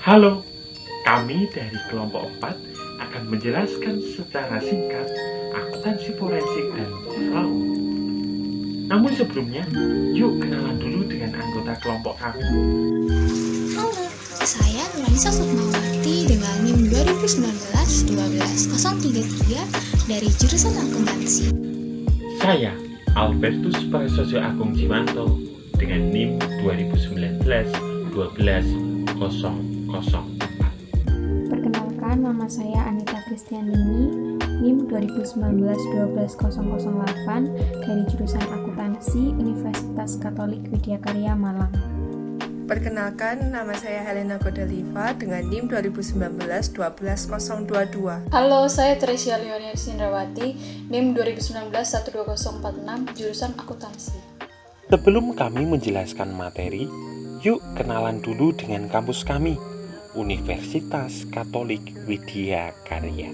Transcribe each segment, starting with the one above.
Halo, kami dari kelompok 4 akan menjelaskan secara singkat akuntansi forensik dan FAU. Namun sebelumnya, yuk kenalan dulu dengan anggota kelompok kami. Halo, saya Nurlanisa Sukmawati dengan NIM 2019-12-033 dari jurusan akuntansi. Saya Albertus Prasetyo Agung Jiwanto dengan NIM 2019-12-004. Perkenalkan, nama saya Anita Kristianini, NIM 2019-12-008 dari jurusan akuntansi Universitas Katolik Widya Karya Malang. Perkenalkan, nama saya Helena Godeliva dengan NIM 2019-12-022. Halo, saya Tresia Leonia Sindrawati, NIM 2019-12046, jurusan akuntansi. Sebelum kami menjelaskan materi, yuk kenalan dulu dengan kampus kami, Universitas Katolik Widya Karya.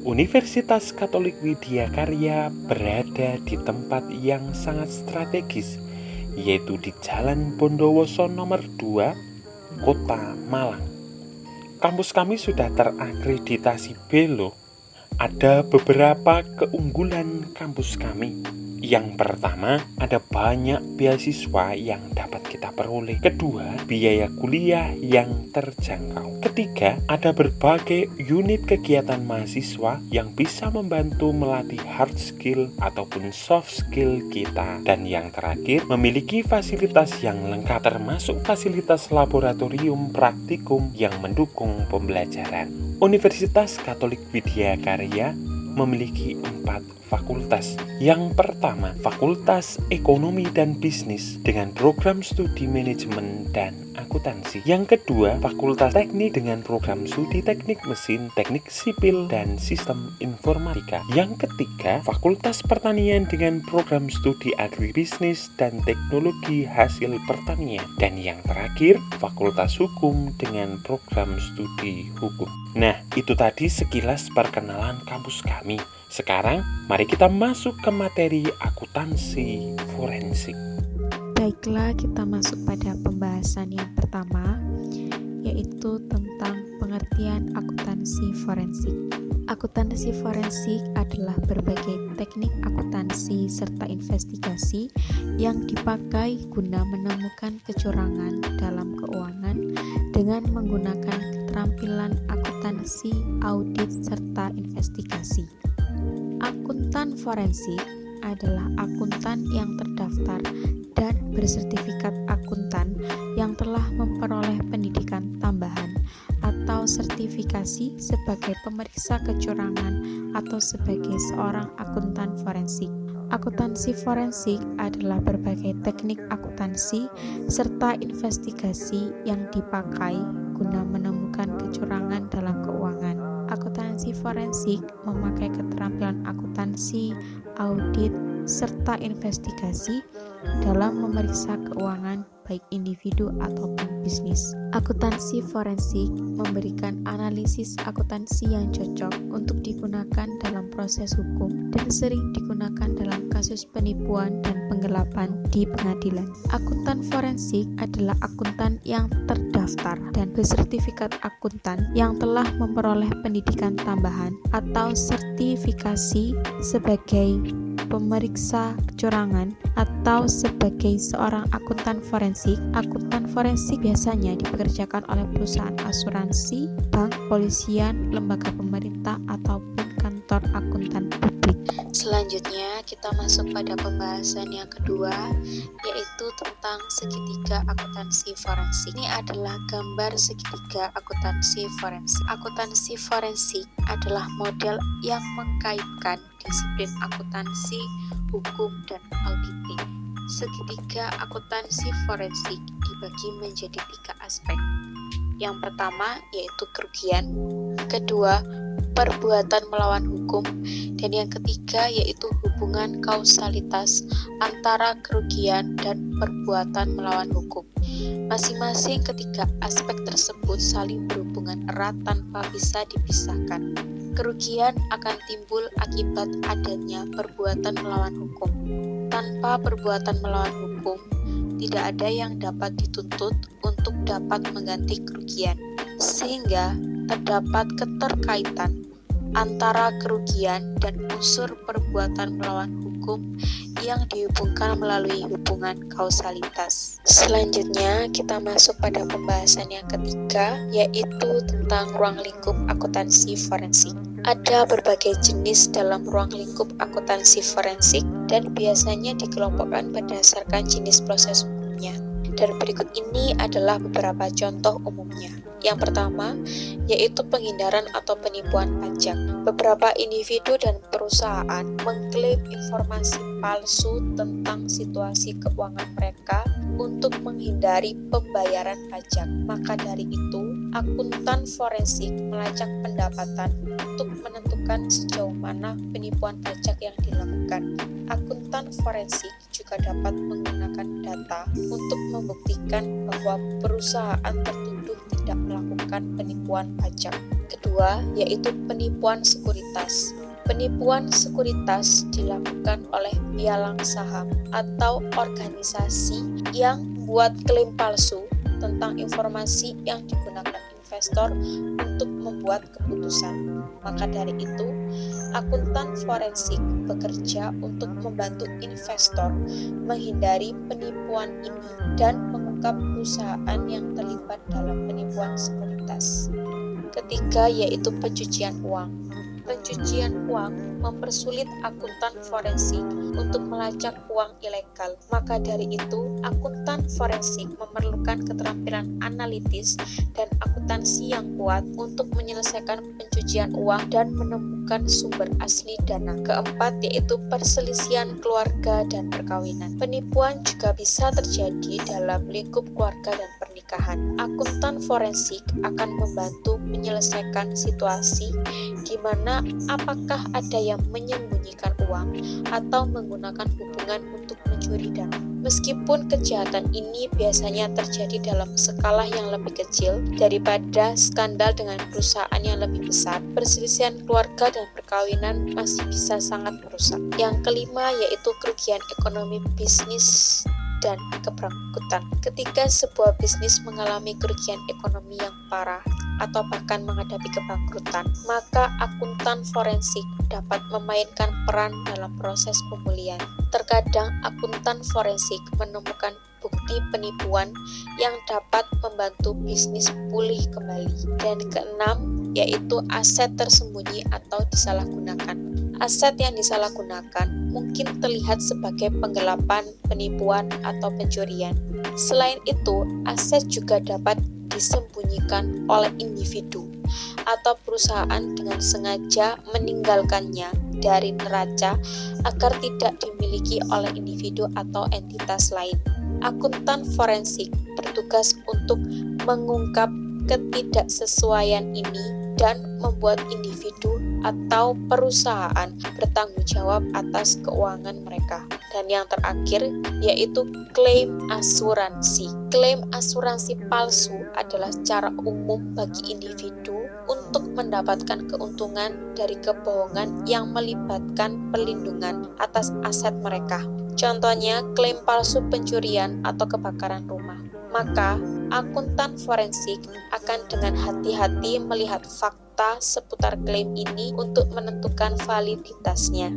Universitas Katolik Widya Karya berada di tempat yang sangat strategis, yaitu di Jalan Bondowoso nomor 2, Kota Malang. Kampus kami sudah terakreditasi B loh. Ada beberapa keunggulan kampus kami. Yang pertama, ada banyak beasiswa yang dapat kita peroleh. Kedua, biaya kuliah yang terjangkau. Ketiga, ada berbagai unit kegiatan mahasiswa yang bisa membantu melatih hard skill ataupun soft skill kita. Dan yang terakhir, memiliki fasilitas yang lengkap termasuk fasilitas laboratorium praktikum yang mendukung pembelajaran. Universitas Katolik Widya Karya memiliki 4 fakultas. Yang pertama, Fakultas Ekonomi dan Bisnis dengan program studi manajemen dan akuntansi. Yang kedua, Fakultas Teknik dengan program studi teknik mesin, teknik sipil, dan sistem informatika. Yang ketiga, Fakultas Pertanian dengan program studi agribisnis dan teknologi hasil pertanian. Dan yang terakhir, Fakultas Hukum dengan program studi hukum. Nah, itu tadi sekilas perkenalan kampus kami. Sekarang, mari kita masuk ke materi akuntansi forensik. Baiklah, kita masuk pada pembahasan yang pertama, yaitu tentang pengertian akuntansi forensik. Akuntansi forensik adalah berbagai teknik akuntansi serta investigasi yang dipakai guna menemukan kecurangan dalam keuangan dengan menggunakan keterampilan akuntansi, audit, serta investigasi. Akuntan forensik adalah akuntan yang terdaftar dan bersertifikat akuntan yang telah memperoleh pendidikan tambahan atau sertifikasi sebagai pemeriksa kecurangan atau sebagai seorang akuntan forensik. Akuntansi forensik adalah berbagai teknik akuntansi serta investigasi yang dipakai guna menemukan kecurangan dalam keuangan. Akuntansi forensik memakai keterampilan akuntansi, audit, serta investigasi dalam memeriksa keuangan baik individu ataupun bisnis. Akuntansi forensik memberikan analisis akuntansi yang cocok untuk digunakan dalam proses hukum dan sering digunakan dalam kasus penipuan dan penggelapan di pengadilan. Akuntan forensik adalah akuntan yang terdaftar dan bersertifikat akuntan yang telah memperoleh pendidikan tambahan atau sertifikasi sebagai pemeriksa kecurangan atau sebagai seorang akuntan forensik. Akuntan forensik biasanya dipekerjakan oleh perusahaan asuransi, bank, polisian, lembaga pemerintah, ataupun kantor akuntan publik. Selanjutnya kita masuk pada pembahasan yang kedua, yaitu tentang segitiga akuntansi forensik. Ini adalah gambar segitiga akuntansi forensik. Akuntansi forensik adalah model yang mengkaitkan disiplin akuntansi, hukum, dan auditing. Segitiga akuntansi forensik dibagi menjadi 3 aspek. Yang pertama yaitu kerugian, kedua perbuatan melawan hukum, dan yang ketiga yaitu hubungan kausalitas antara kerugian dan perbuatan melawan hukum. Masing-masing ketiga aspek tersebut saling berhubungan erat tanpa bisa dipisahkan. Kerugian akan timbul akibat adanya perbuatan melawan hukum. Tanpa perbuatan melawan hukum, tidak ada yang dapat dituntut untuk dapat mengganti kerugian. sehingga terdapat keterkaitan antara kerugian dan unsur perbuatan melawan hukum yang dihubungkan melalui hubungan kausalitas. Selanjutnya kita masuk pada pembahasan yang ketiga, yaitu tentang ruang lingkup akuntansi forensik. Ada berbagai jenis dalam ruang lingkup akuntansi forensik dan biasanya dikelompokkan berdasarkan jenis proses umumnya. Dan berikut ini adalah beberapa contoh umumnya. Yang pertama, yaitu penghindaran atau penipuan pajak. Beberapa individu dan perusahaan mengklaim informasi palsu tentang situasi keuangan mereka untuk menghindari pembayaran pajak. Maka dari itu, akuntan forensik melacak pendapatan untuk menentukan sejauh mana penipuan pajak yang dilakukan. Akuntan forensik juga dapat menggunakan data untuk membuktikan bahwa perusahaan tertuduh tidak melakukan penipuan pajak. Kedua, yaitu penipuan sekuritas. Penipuan sekuritas dilakukan oleh pialang saham atau organisasi yang membuat klaim palsu tentang informasi yang digunakan investor untuk membuat keputusan. Maka dari itu, akuntan forensik bekerja untuk membantu investor menghindari penipuan ini dan mengungkap perusahaan yang terlibat dalam penipuan sekuritas. Ketiga, yaitu pencucian uang. Pencucian uang mempersulit akuntan forensik untuk melacak uang ilegal. Maka dari itu, akuntan forensik memerlukan keterampilan analitis dan akuntansi yang kuat untuk menyelesaikan pencucian uang dan menemukan sumber asli dana. Keempat, yaitu perselisihan keluarga dan perkawinan. Penipuan juga bisa terjadi dalam lingkup keluarga dan pernikahan. Akuntan forensik akan membantu menyelesaikan situasi di mana apakah ada yang menyembunyikan uang atau menggunakan hubungan untuk mencuri dana. Meskipun kejahatan ini biasanya terjadi dalam skala yang lebih kecil daripada skandal dengan perusahaan yang lebih besar, perselisihan keluarga dan perkawinan masih bisa sangat merusak. Yang kelima, yaitu kerugian ekonomi bisnis dan keberangkutan. Ketika sebuah bisnis mengalami kerugian ekonomi yang parah atau bahkan menghadapi kebangkrutan, maka akuntan forensik dapat memainkan peran dalam proses pemulihan. Terkadang akuntan forensik menemukan bukti penipuan yang dapat membantu bisnis pulih kembali. Dan keenam, yaitu aset tersembunyi atau disalahgunakan. Aset yang disalahgunakan mungkin terlihat sebagai penggelapan, penipuan, atau pencurian. Selain itu, aset juga dapat disembunyikan oleh individu atau perusahaan dengan sengaja meninggalkannya dari neraca agar tidak dimiliki oleh individu atau entitas lain. Akuntan forensik bertugas untuk mengungkap ketidaksesuaian ini dan membuat individu atau perusahaan bertanggung jawab atas keuangan mereka. Dan yang terakhir, yaitu klaim asuransi. Klaim asuransi palsu adalah cara umum bagi individu untuk mendapatkan keuntungan dari kebohongan yang melibatkan perlindungan atas aset mereka. Contohnya, klaim palsu pencurian atau kebakaran rumah. Maka, akuntan forensik akan dengan hati-hati melihat fakta seputar klaim ini untuk menentukan validitasnya.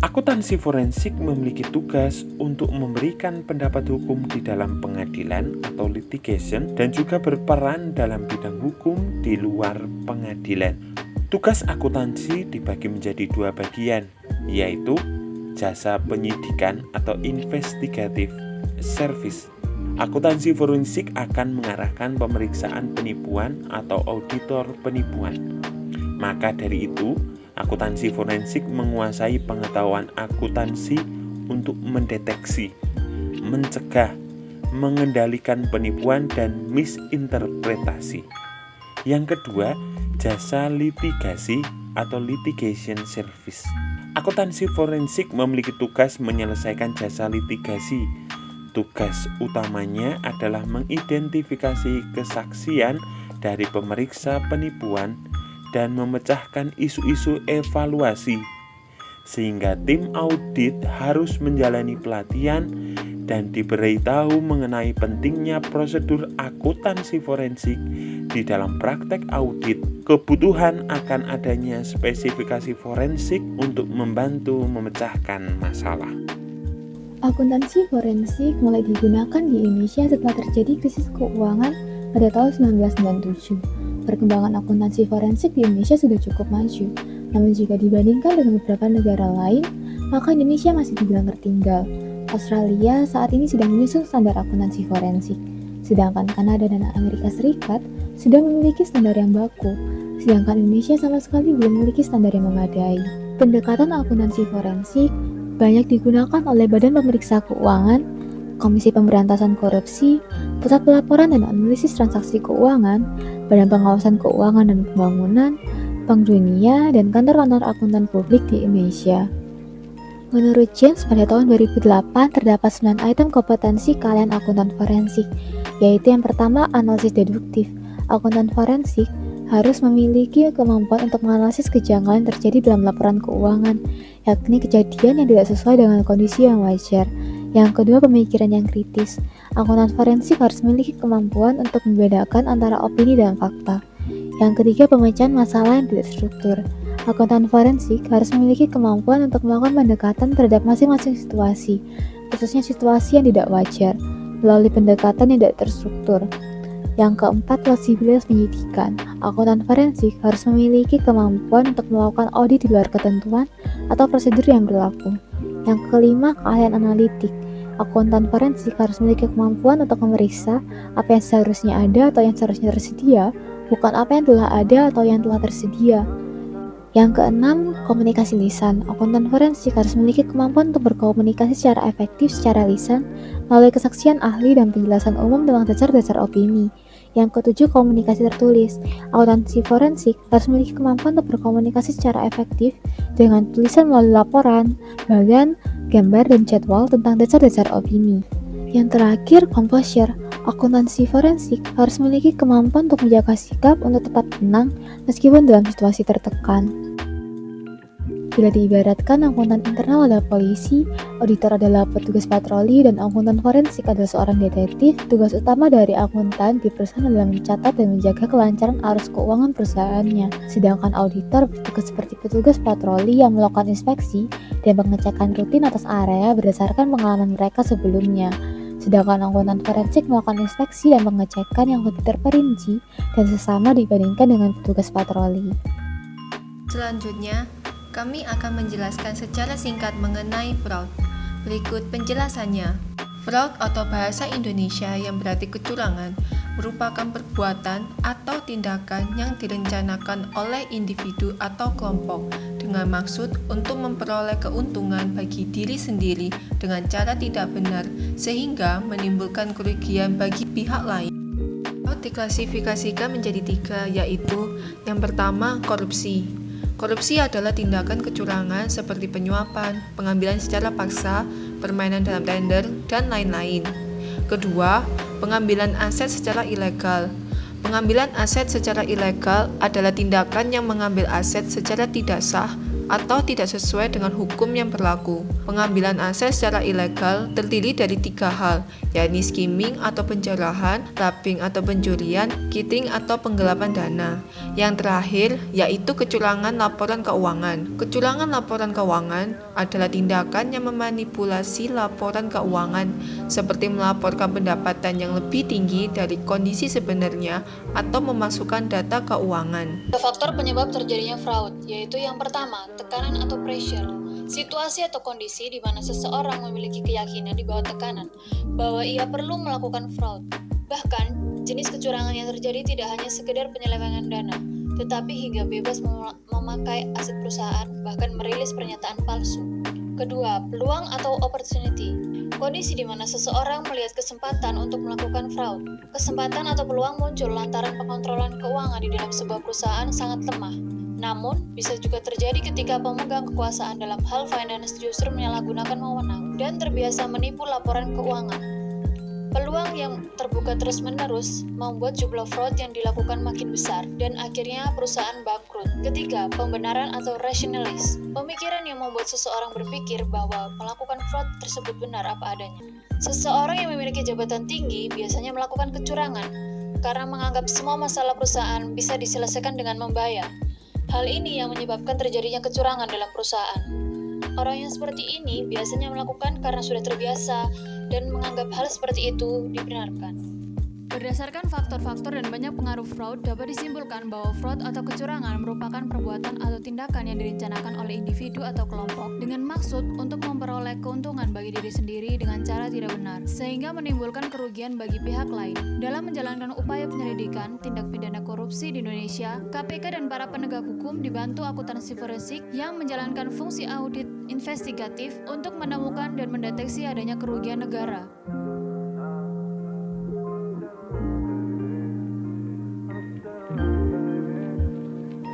Akuntansi forensik memiliki tugas untuk memberikan pendapat hukum di dalam pengadilan atau litigation dan juga berperan dalam bidang hukum di luar pengadilan. Tugas akuntansi dibagi menjadi dua bagian, yaitu jasa penyidikan atau investigative service. Akuntansi forensik akan mengarahkan pemeriksaan penipuan atau auditor penipuan. Maka dari itu, akuntansi forensik menguasai pengetahuan akuntansi untuk mendeteksi, mencegah, mengendalikan penipuan dan misinterpretasi. Yang kedua, jasa litigasi atau litigation service. Akuntansi forensik memiliki tugas menyelesaikan jasa litigasi. Tugas utamanya adalah mengidentifikasi kesaksian dari pemeriksa penipuan dan memecahkan isu-isu evaluasi, sehingga tim audit harus menjalani pelatihan dan diberitahu mengenai pentingnya prosedur akuntansi forensik di dalam praktek audit, kebutuhan akan adanya spesifikasi forensik untuk membantu memecahkan masalah. Akuntansi forensik mulai digunakan di Indonesia setelah terjadi krisis keuangan pada tahun 1997. Perkembangan akuntansi forensik di Indonesia sudah cukup maju, namun jika dibandingkan dengan beberapa negara lain, maka Indonesia masih dibilang tertinggal. Australia saat ini sedang menyusun standar akuntansi forensik, sedangkan Kanada dan Amerika Serikat sudah memiliki standar yang baku, sedangkan Indonesia sama sekali belum memiliki standar yang memadai. Pendekatan akuntansi forensik banyak digunakan oleh Badan Pemeriksa Keuangan, Komisi Pemberantasan Korupsi, Pusat Pelaporan dan Analisis Transaksi Keuangan, Badan Pengawasan Keuangan dan Pembangunan, Bank Dunia, dan kantor-kantor akuntan publik di Indonesia. Menurut James, pada tahun 2008 terdapat 9 item kompetensi keahlian akuntan forensik, yaitu yang pertama, analisis deduktif. Akuntan forensik harus memiliki kemampuan untuk menganalisis kejanggalan terjadi dalam laporan keuangan, yakni kejadian yang tidak sesuai dengan kondisi yang wajar. Yang kedua, pemikiran yang kritis. Akuntan forensik harus memiliki kemampuan untuk membedakan antara opini dan fakta. Yang ketiga, pemecahan masalah yang tidak terstruktur. Akuntan forensik harus memiliki kemampuan untuk melakukan pendekatan terhadap masing-masing situasi, khususnya situasi yang tidak wajar, melalui pendekatan yang tidak terstruktur. Yang keempat, fleksibilitas penyidikan. Akuntan forensik harus memiliki kemampuan untuk melakukan audit di luar ketentuan atau prosedur yang berlaku. Yang kelima, keahlian analitik. Akuntan forensik harus memiliki kemampuan untuk memeriksa apa yang seharusnya ada atau yang seharusnya tersedia, bukan apa yang telah ada atau yang telah tersedia. Yang keenam, komunikasi lisan. Akuntan forensik harus memiliki kemampuan untuk berkomunikasi secara efektif secara lisan melalui kesaksian ahli dan penjelasan umum tentang dasar-dasar opini. Yang ketujuh, komunikasi tertulis. Akuntansi forensik harus memiliki kemampuan untuk berkomunikasi secara efektif dengan tulisan melalui laporan, bagan, gambar, dan jadwal tentang dasar-dasar opini. Yang terakhir, composure. Akuntansi forensik harus memiliki kemampuan untuk menjaga sikap untuk tetap tenang meskipun dalam situasi tertekan. Bila diibaratkan, akuntan internal adalah polisi, auditor adalah petugas patroli, dan akuntan forensik adalah seorang detektif. Tugas utama dari akuntan di perusahaan adalah mencatat dan menjaga kelancaran arus keuangan perusahaannya. Sedangkan auditor bertugas seperti petugas patroli yang melakukan inspeksi dan pengecekan rutin atas area berdasarkan pengalaman mereka sebelumnya. Sedangkan akuntan forensik melakukan inspeksi dan pengecekan yang lebih terperinci dan sesama dibandingkan dengan petugas patroli. Selanjutnya, kami akan menjelaskan secara singkat mengenai fraud. Berikut penjelasannya. Fraud atau bahasa Indonesia yang berarti kecurangan merupakan perbuatan atau tindakan yang direncanakan oleh individu atau kelompok dengan maksud untuk memperoleh keuntungan bagi diri sendiri dengan cara tidak benar sehingga menimbulkan kerugian bagi pihak lain. Fraud diklasifikasikan menjadi 3, yaitu yang pertama, korupsi. Korupsi adalah tindakan kecurangan seperti penyuapan, pengambilan secara paksa, permainan dalam tender, dan lain-lain. Kedua, pengambilan aset secara ilegal. Pengambilan aset secara ilegal adalah tindakan yang mengambil aset secara tidak sah atau tidak sesuai dengan hukum yang berlaku. Pengambilan aset secara ilegal terdiri dari 3 hal, yakni skimming atau penjarahan, laping atau pencurian, cheating atau penggelapan dana. Yang terakhir yaitu kecurangan laporan keuangan. Kecurangan laporan keuangan adalah tindakan yang memanipulasi laporan keuangan, seperti melaporkan pendapatan yang lebih tinggi dari kondisi sebenarnya atau memasukkan data keuangan. Ada faktor penyebab terjadinya fraud, yaitu yang pertama, tekanan atau pressure. Situasi atau kondisi di mana seseorang memiliki keyakinan di bawah tekanan bahwa ia perlu melakukan fraud. Bahkan, jenis kecurangan yang terjadi tidak hanya sekedar penyelewengan dana, tetapi hingga bebas memakai aset perusahaan, bahkan merilis pernyataan palsu. Kedua, peluang atau opportunity. Kondisi di mana seseorang melihat kesempatan untuk melakukan fraud. Kesempatan atau peluang muncul lantaran pengontrolan keuangan di dalam sebuah perusahaan sangat lemah. Namun, bisa juga terjadi ketika pemegang kekuasaan dalam hal finance justru menyalahgunakan wewenang dan terbiasa menipu laporan keuangan. Peluang yang terbuka terus-menerus membuat jumlah fraud yang dilakukan makin besar dan akhirnya perusahaan bangkrut. Ketiga, pembenaran atau rationalis. Pemikiran yang membuat seseorang berpikir bahwa melakukan fraud tersebut benar apa adanya. Seseorang yang memiliki jabatan tinggi biasanya melakukan kecurangan. karena menganggap semua masalah perusahaan bisa diselesaikan dengan membayar. Hal ini yang menyebabkan terjadinya kecurangan dalam perusahaan. Orang yang seperti ini biasanya melakukan karena sudah terbiasa dan menganggap hal seperti itu dibenarkan. Berdasarkan faktor-faktor dan banyak pengaruh fraud, dapat disimpulkan bahwa fraud atau kecurangan merupakan perbuatan atau tindakan yang direncanakan oleh individu atau kelompok dengan maksud untuk memperoleh keuntungan bagi diri sendiri dengan cara tidak benar, sehingga menimbulkan kerugian bagi pihak lain. Dalam menjalankan upaya penyelidikan tindak pidana korupsi di Indonesia, KPK dan para penegak hukum dibantu akuntansi forensik yang menjalankan fungsi audit investigatif untuk menemukan dan mendeteksi adanya kerugian negara.